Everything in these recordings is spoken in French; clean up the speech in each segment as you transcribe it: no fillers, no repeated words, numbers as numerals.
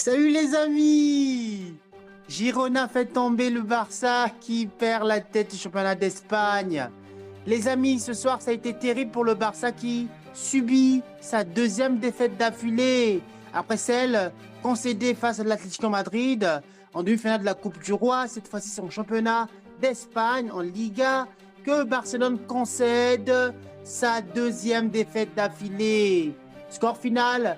Salut les amis! Girona fait tomber le Barça qui perd la tête du championnat d'Espagne. Les amis, ce soir, ça a été terrible pour le Barça qui subit sa deuxième défaite d'affilée. Après celle concédée face à l'Atlético Madrid en demi-finale de la Coupe du Roi, cette fois-ci son championnat d'Espagne en Liga, que Barcelone concède sa deuxième défaite d'affilée. Score final,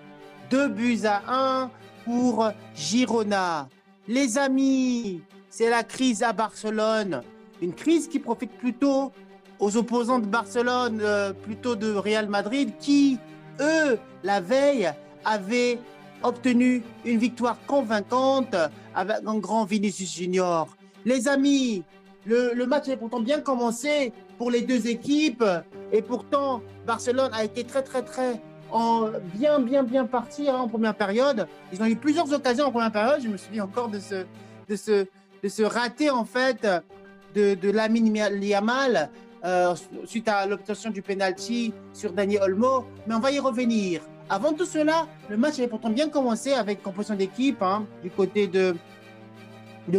2-1 pour Girona. Les amis, c'est la crise à Barcelone. Une crise qui profite plutôt aux opposants de Barcelone, plutôt de Real Madrid, qui, eux, la veille, avaient obtenu une victoire convaincante avec un grand Vinicius Junior. Les amis, le match avait pourtant bien commencé pour les deux équipes et pourtant Barcelone a été très bien parti en première période. Ils ont eu plusieurs occasions en première période. Je me souviens encore de ce raté en fait de Lamine Yamal suite à l'obtention du penalty sur Dani Olmo. Mais on va y revenir. Avant tout cela, le match avait pourtant bien commencé avec composition d'équipe du côté de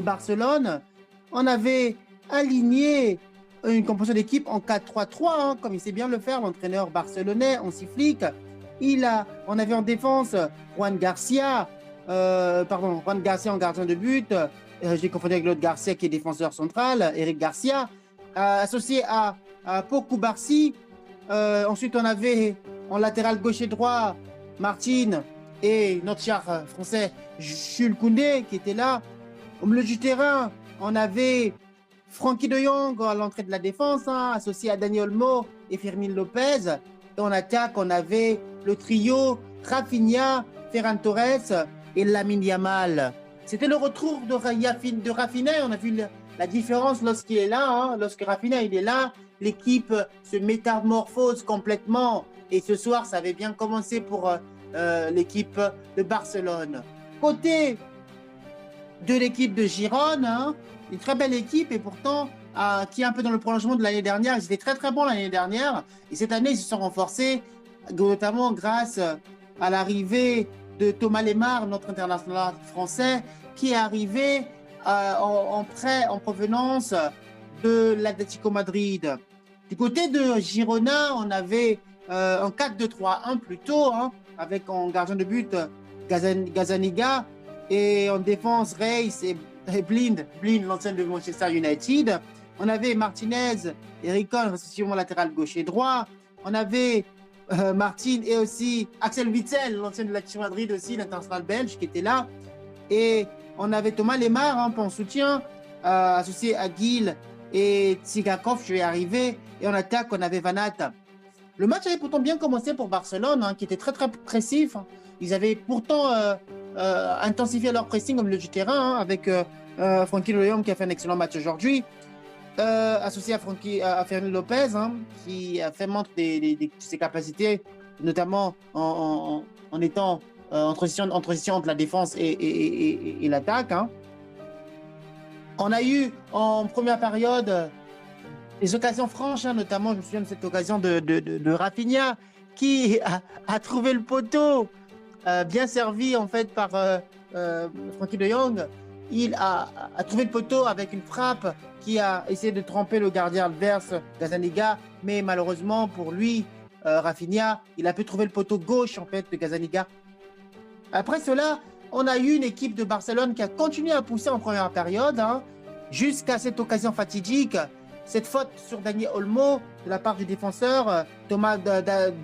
Barcelone. On avait aligné une composition d'équipe en 4-3-3, comme il sait bien le faire, l'entraîneur barcelonais, Hansi Flick. On avait en défense Juan Garcia en gardien de but. J'ai confondu avec l'autre Garcia qui est défenseur central, Eric Garcia, associé à Pau Cubarsí. Ensuite, on avait en latéral gauche et droit Martin et notre cher français Jules Koundé qui était là. Au milieu du terrain, on avait Frenkie de Jong à l'entrée de la défense, associé à Dani Olmo et Fermín López. Et en attaque, on avait le trio Rafinha, Ferran Torres et Lamine Yamal. C'était le retour de Rafinha. On a vu la différence lorsqu'il est là. Lorsque Rafinha il est là, l'équipe se métamorphose complètement. Et ce soir, ça avait bien commencé pour l'équipe de Barcelone. Côté de l'équipe de Girona, une très belle équipe et pourtant qui est un peu dans le prolongement de l'année dernière. Ils étaient très bons l'année dernière et cette année ils se sont renforcés, notamment grâce à l'arrivée de Thomas Lemar, notre international français, qui est arrivé en prêt en provenance de l'Atlético Madrid. Du côté de Girona, on avait un 4-2-3-1 plutôt, avec en gardien de but Gazzaniga et en défense Reis et Blind, l'ancien de Manchester United. On avait Martinez et Ricon, respectivement latéral gauche et droit. On avait Martin et aussi Axel Witsel, l'ancien de l'Atlético Madrid aussi, l'international belge qui était là. Et on avait Thomas Lemar en soutien, associé à Gil et Tsigakov, je vais arriver. Et en attaque, on avait Vanat. Le match avait pourtant bien commencé pour Barcelone, qui était très pressif. Ils avaient pourtant intensifié leur pressing au milieu du terrain, avec Frenkie de Jong qui a fait un excellent match aujourd'hui. Associé à Fermín López, qui a fait montre de ses capacités, notamment en étant en transition entre la défense et l'attaque. On a eu en première période des occasions franches, notamment je me souviens de cette occasion de Rafinha qui a trouvé le poteau, bien servi en fait par Frenkie de Jong. Il a trouvé le poteau avec une frappe qui a essayé de tremper le gardien adverse Gazzaniga, mais malheureusement pour lui, Rafinha, il a pu trouver le poteau gauche en fait de Gazzaniga. Après cela, on a eu une équipe de Barcelone qui a continué à pousser en première période, jusqu'à cette occasion fatidique, cette faute sur Dani Olmo de la part du défenseur Thomas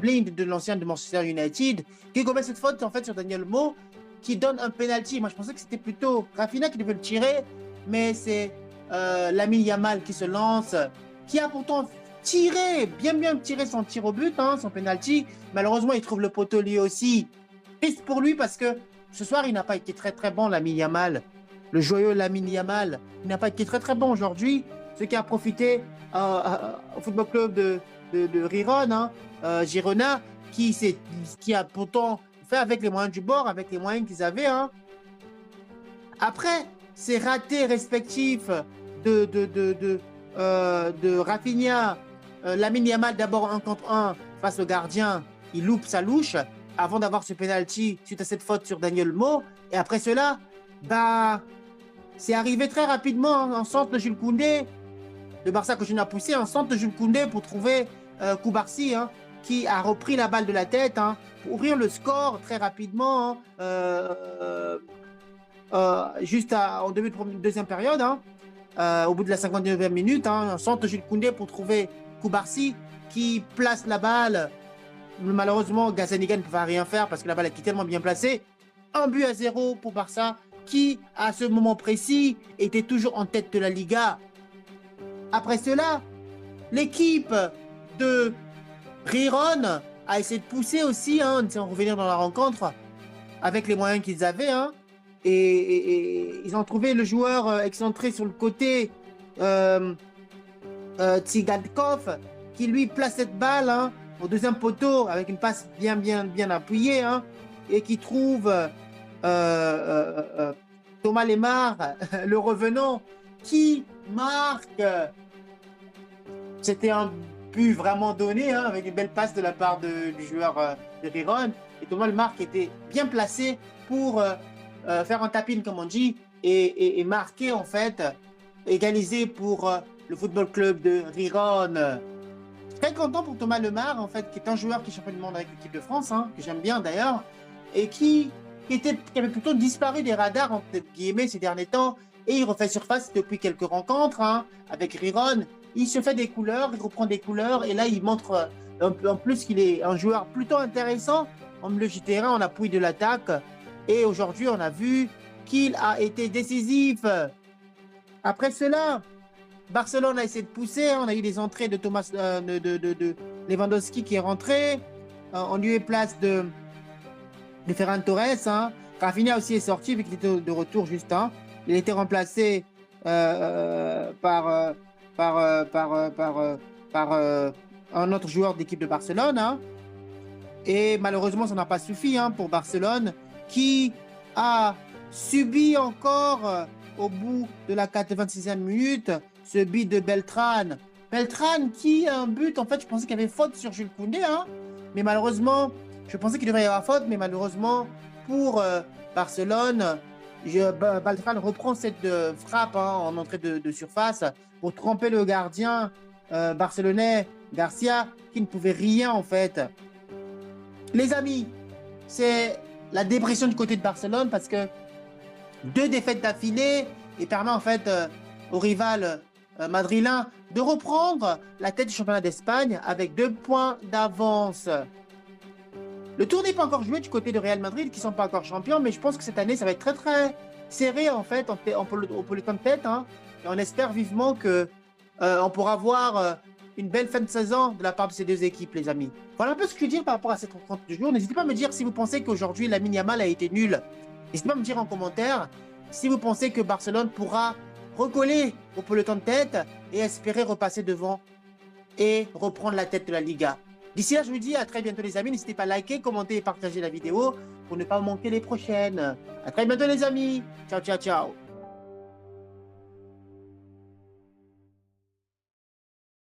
Blind de l'ancien de Manchester United, qui commet cette faute en fait sur Dani Olmo, qui donne un penalty. Moi, je pensais que c'était plutôt Rafinha qui devait le tirer, mais c'est Lamine Yamal qui se lance, qui a pourtant bien tiré son tir au but, son penalty. Malheureusement, il trouve le poteau lui aussi. Triste pour lui parce que ce soir, il n'a pas été très bon, Lamine Yamal. Le joyeux Lamine Yamal, il n'a pas été très bon aujourd'hui. Ce qui a profité au football club de Riron, Girona, qui a pourtant fait avec les moyens du bord, avec les moyens qu'ils avaient. Après ces ratés respectifs de Rafinha, Lamine Yamal d'abord 1 contre 1 face au gardien, il loupe sa louche. avant d'avoir ce penalty suite à cette faute sur Daniel Mo. Et après cela, bah, c'est arrivé très rapidement en centre de Jules Koundé. Le Barça continue à pousser en centre de Jules Koundé pour trouver Koubarsi, hein, qui a repris la balle de la tête, hein, pour ouvrir le score très rapidement, hein, juste en début de deuxième période, hein, au bout de la 59e minute, hein, centre de Jules Koundé pour trouver Koubarsi qui place la balle. Malheureusement, Gazzaniga ne pouvait rien faire parce que la balle était tellement bien placée. 1-0 pour Barça qui, à ce moment précis, était toujours en tête de la Liga. Après cela, l'équipe de Riron a essayé de pousser aussi, hein, sans revenir dans la rencontre, avec les moyens qu'ils avaient. Hein, et ils ont trouvé le joueur excentré sur le côté, Tsigankov, qui lui place cette balle, hein, au deuxième poteau avec une passe bien appuyée, hein, et qui trouve Thomas Lemar, le revenant, qui marque. C'était un but vraiment donné, hein, avec une belle passe de la part du joueur de Riron. Et Thomas Lemar qui était bien placé pour faire un tap-in, comme on dit, et marquer, en fait, égaliser pour le football club de Riron. Très content pour Thomas Lemar, en fait, qui est un joueur qui est champion du monde avec l'équipe de France, hein, que j'aime bien d'ailleurs, et qui avait plutôt disparu des radars, entre guillemets, ces derniers temps, et il refait surface depuis quelques rencontres, hein, avec Riron. Il se fait des couleurs, il reprend des couleurs, et là, il montre en plus qu'il est un joueur plutôt intéressant en milieu du terrain, en appui de l'attaque. Et aujourd'hui, on a vu qu'il a été décisif. Après cela, Barcelone a essayé de pousser. On a eu des entrées de de Lewandowski qui est rentré. En lieu et place de Ferran Torres. Hein. Rafinha aussi est sorti vu qu'il était de retour juste. Hein. Il a été remplacé par un autre joueur d'équipe de Barcelone. Hein. Et malheureusement, ça n'a pas suffi, hein, pour Barcelone, qui a subi encore, au bout de la 86e minute, ce but de Beltrán. Beltrán qui a un but, en fait, je pensais qu'il y avait faute sur Jules Koundé, hein, mais malheureusement, je pensais qu'il devrait y avoir faute, mais malheureusement, pour Barcelone, Beltrán reprend cette frappe, hein, en entrée de surface pour tromper le gardien barcelonais, Garcia, qui ne pouvait rien, en fait. Les amis, c'est la dépression du côté de Barcelone parce que 2 défaites d'affilée et permet en fait au rival madrilène de reprendre la tête du championnat d'Espagne avec 2 points d'avance. Le tour n'est pas encore joué du côté de Real Madrid qui ne sont pas encore champions, mais je pense que cette année ça va être très serré en fait, on peut le temps de tête, hein, et on espère vivement que on pourra voir une belle fin de saison de la part de ces 2 équipes, les amis. Voilà un peu ce que je veux dire par rapport à cette rencontre du jour. N'hésitez pas à me dire si vous pensez qu'aujourd'hui, Lamine Yamal a été nul. N'hésitez pas à me dire en commentaire si vous pensez que Barcelone pourra recoller au peloton de tête et espérer repasser devant et reprendre la tête de la Liga. D'ici là, je vous dis à très bientôt, les amis. N'hésitez pas à liker, commenter et partager la vidéo pour ne pas manquer les prochaines. À très bientôt, les amis. Ciao, ciao, ciao.